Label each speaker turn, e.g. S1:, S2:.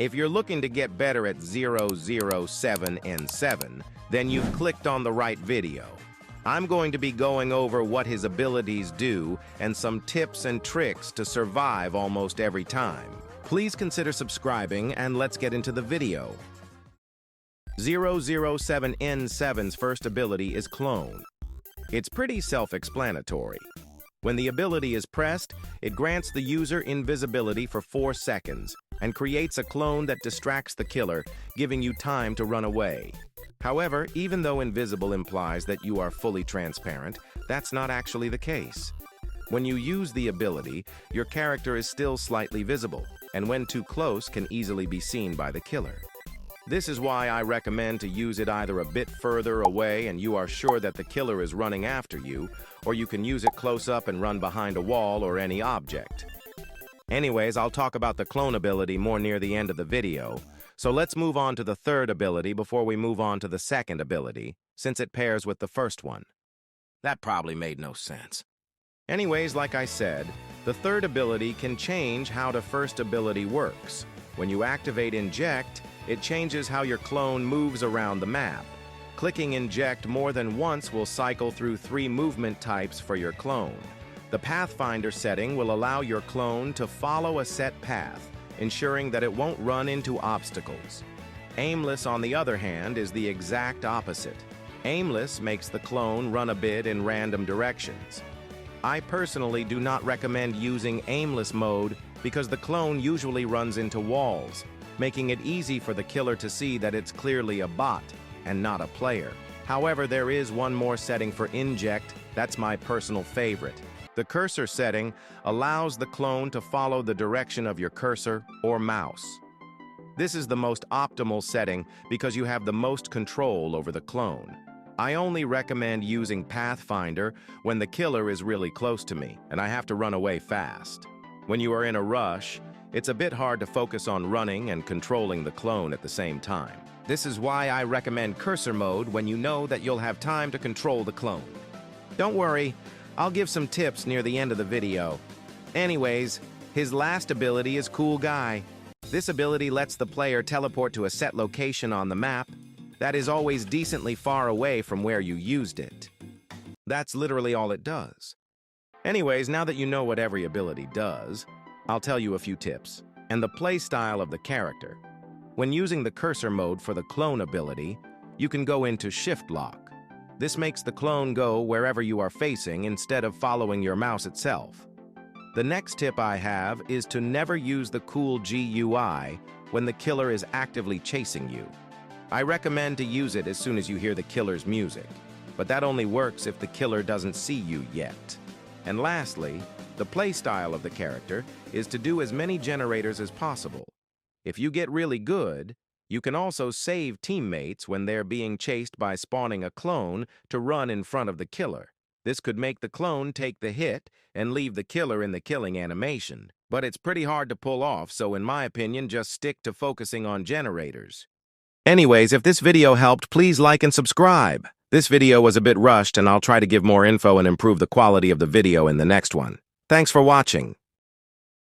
S1: If you're looking to get better at 007N7, then you've clicked on the right video. I'm going to be going over what his abilities do and some tips and tricks to survive almost every time. Please consider subscribing and let's get into the video. 007N7's first ability is Clone. It's pretty self-explanatory. When the ability is pressed, it grants the user invisibility for 4 seconds and creates a clone that distracts the killer, giving you time to run away. However, even though invisible implies that you are fully transparent, that's not actually the case. When you use the ability, your character is still slightly visible, and when too close can easily be seen by the killer. This is why I recommend to use it either a bit further away and you are sure that the killer is running after you, or you can use it close up and run behind a wall or any object. Anyways, I'll talk about the clone ability more near the end of the video, so let's move on to the third ability before we move on to the second ability, since it pairs with the first one. That probably made no sense. Anyways, like I said, the third ability can change how the first ability works. When you activate Inject, it changes how your clone moves around the map. Clicking Inject more than once will cycle through 3 movement types for your clone. The Pathfinder setting will allow your clone to follow a set path, ensuring that it won't run into obstacles. Aimless, on the other hand, is the exact opposite. Aimless makes the clone run a bit in random directions. I personally do not recommend using aimless mode because the clone usually runs into walls, making it easy for the killer to see that it's clearly a bot and not a player. However, there is one more setting for Inject that's my personal favorite. The cursor setting allows the clone to follow the direction of your cursor or mouse. This is the most optimal setting because you have the most control over the clone. I only recommend using Pathfinder when the killer is really close to me and I have to run away fast. When you are in a rush, it's a bit hard to focus on running and controlling the clone at the same time. This is why I recommend cursor mode when you know that you'll have time to control the clone. Don't worry, I'll give some tips near the end of the video. Anyways, his last ability is Cool Guy. This ability lets the player teleport to a set location on the map that is always decently far away from where you used it. That's literally all it does. Anyways, now that you know what every ability does, I'll tell you a few tips and the playstyle of the character. When using the cursor mode for the clone ability, you can go into Shift Lock. This makes the clone go wherever you are facing instead of following your mouse itself. The next tip I have is to never use the Cool GUI when the killer is actively chasing you. I recommend to use it as soon as you hear the killer's music, but that only works if the killer doesn't see you yet. And lastly, the playstyle of the character is to do as many generators as possible. If you get really good, you can also save teammates when they're being chased by spawning a clone to run in front of the killer. This could make the clone take the hit and leave the killer in the killing animation. But it's pretty hard to pull off, so in my opinion, just stick to focusing on generators. Anyways, if this video helped, please like and subscribe. This video was a bit rushed and I'll try to give more info and improve the quality of the video in the next one. Thanks for watching.